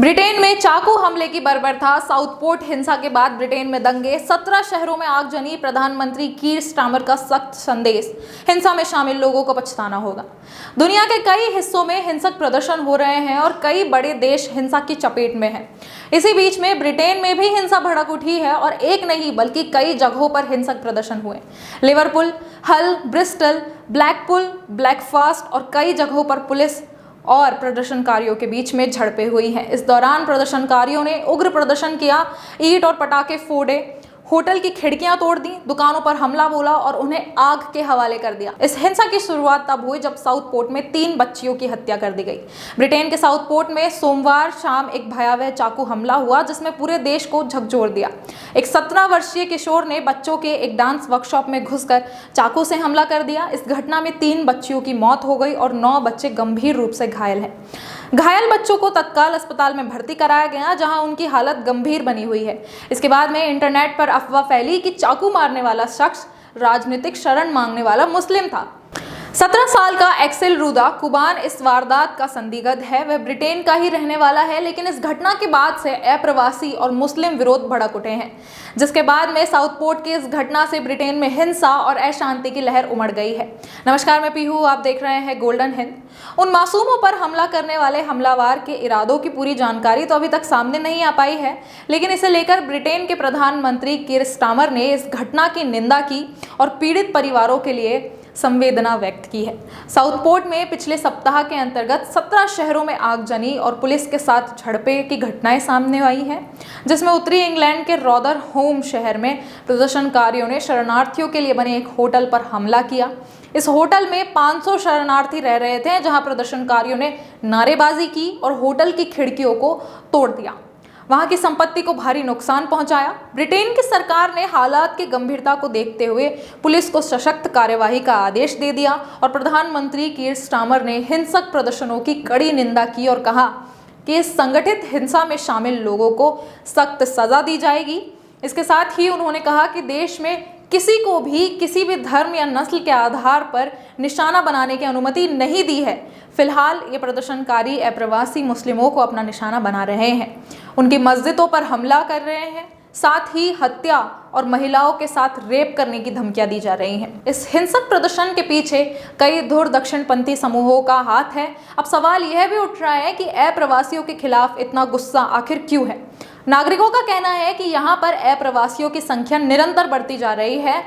Britain में चाकू हमले की बर्बरता, साउथपोर्ट हिंसा के बाद ब्रिटेन में दंगे, 17 शहरों में आगजनी, प्रधानमंत्री कीर स्टारमर का सख्त संदेश, हिंसा में शामिल लोगों को पछताना होगा। दुनिया के कई हिस्सों में हिंसक प्रदर्शन हो रहे हैं और कई बड़े देश हिंसा की चपेट में हैं। इसी बीच में ब्रिटेन में भी हिंसा भड़क उठी है और एक नहीं बल्कि कई जगहों पर हिंसक प्रदर्शन हुए। लिवरपूल, हल, ब्रिस्टल, ब्लैकपूल, ब्लैकफास्ट और कई जगहों पर पुलिस और प्रदर्शनकारियों के बीच में झड़पें हुई हैं। इस दौरान प्रदर्शनकारियों ने उग्र प्रदर्शन किया, ईंट और पटाखे फोड़े, होटल की खिड़कियां तोड़ दी, दुकानों पर हमला बोला और उन्हें आग के हवाले कर दिया। इस हिंसा की शुरुआत तब हुई जब साउथपोर्ट में 3 बच्चियों की हत्या कर दी गई। ब्रिटेन के साउथपोर्ट में सोमवार शाम एक भयावह चाकू हमला हुआ जिसमें पूरे देश को झकझोर दिया। एक 17 वर्षीय किशोर ने बच्चों के एक डांस वर्कशॉप में घुसकर चाकू से हमला कर दिया। इस घटना में 3 बच्चियों की मौत हो गई और 9 बच्चे गंभीर रूप से घायल हैं। घायल बच्चों को तत्काल अस्पताल में भर्ती कराया गया जहां उनकी हालत गंभीर बनी हुई है। इसके बाद में इंटरनेट पर अफवाह फैली कि चाकू मारने वाला शख्स राजनीतिक शरण मांगने वाला मुस्लिम था। 17 साल का एक्सेल रूदा कुबान इस वारदात का संदिग्ध है। वह ब्रिटेन का ही रहने वाला है, लेकिन इस घटना के बाद से अप्रवासी और मुस्लिम विरोध भड़क उठे हैं, जिसके बाद में साउथपोर्ट की इस घटना से ब्रिटेन में हिंसा और अशांति की लहर उमड़ गई है। नमस्कार, मैं पीहू, आप देख रहे हैं गोल्डन हिंद। उन मासूमों पर हमला करने वाले हमलावर के इरादों की पूरी जानकारी तो अभी तक सामने नहीं आ पाई है, लेकिन इसे लेकर ब्रिटेन के प्रधानमंत्री कीर स्टारमर ने इस घटना की निंदा की और पीड़ित परिवारों के लिए संवेदना व्यक्त की है। साउथपोर्ट में पिछले सप्ताह के अंतर्गत 17 शहरों में आगजनी और पुलिस के साथ झड़पें की घटनाएं सामने आई हैं, जिसमें उत्तरी इंग्लैंड के रॉदरहोम शहर में प्रदर्शनकारियों ने शरणार्थियों के लिए बने एक होटल पर हमला किया। इस होटल में 500 शरणार्थी रह रहे थे, जहां प्रदर्शनकारियों ने नारेबाजी की और होटल की खिड़कियों को तोड़ दिया, वहां की संपत्ति को भारी नुकसान पहुंचाया। ब्रिटेन की सरकार ने हालात की गंभीरता को देखते हुए पुलिस को सशक्त कार्यवाही का आदेश दे दिया और प्रधानमंत्री कीर स्टारमर ने हिंसक प्रदर्शनों की कड़ी निंदा की और कहा कि इस संगठित हिंसा में शामिल लोगों को सख्त सजा दी जाएगी। इसके साथ ही उन्होंने कहा कि देश में किसी को भी किसी भी धर्म या नस्ल के आधार पर निशाना बनाने की अनुमति नहीं दी है। फिलहाल ये प्रदर्शनकारी अप्रवासी मुस्लिमों को अपना निशाना बना रहे हैं, उनकी मस्जिदों पर हमला कर रहे हैं, साथ ही हत्या और महिलाओं के साथ रेप करने की धमकियां दी जा रही हैं। इस हिंसक प्रदर्शन के पीछे कई धुर दक्षिणपंथी समूहों का हाथ है। अब सवाल यह भी उठ रहा है कि अप्रवासियों के खिलाफ इतना गुस्सा आखिर क्यों है। नागरिकों का कहना है कि यहाँ पर अप्रवासियों की संख्या निरंतर बढ़ती जा रही है,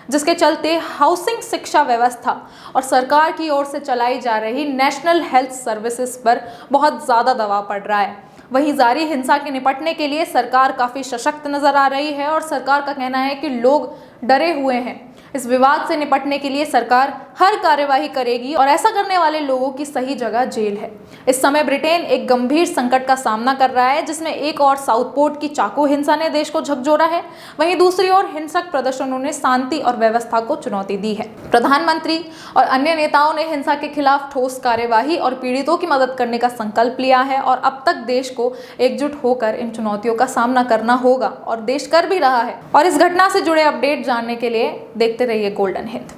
जिसके चलते हाउसिंग, शिक्षा व्यवस्था और सरकार की ओर से चलाई जा रही नेशनल हेल्थ सर्विसेज पर बहुत ज़्यादा दबाव पड़ रहा है। वहीं जारी हिंसा के निपटने के लिए सरकार काफ़ी सशक्त नजर आ रही है और सरकार का कहना है कि लोग डरे हुए हैं। इस विवाद से निपटने के लिए सरकार हर कार्यवाही करेगी और ऐसा करने वाले लोगों की सही जगह जेल है। इस समय ब्रिटेन एक गंभीर संकट का सामना कर रहा है, जिसमें एक और साउथपोर्ट की चाकू हिंसा ने देश को झकझोरा है, वहीं दूसरी ओर हिंसक प्रदर्शनों ने शांति और व्यवस्था को चुनौती दी है। प्रधानमंत्री और अन्य नेताओं ने हिंसा के खिलाफ ठोस कार्यवाही और पीड़ितों की मदद करने का संकल्प लिया है और अब तक देश को एकजुट होकर इन चुनौतियों का सामना करना होगा और देश कर भी रहा है। और इस घटना से जुड़े अपडेट जानने के लिए देखते रहिए गोल्डन हिंद।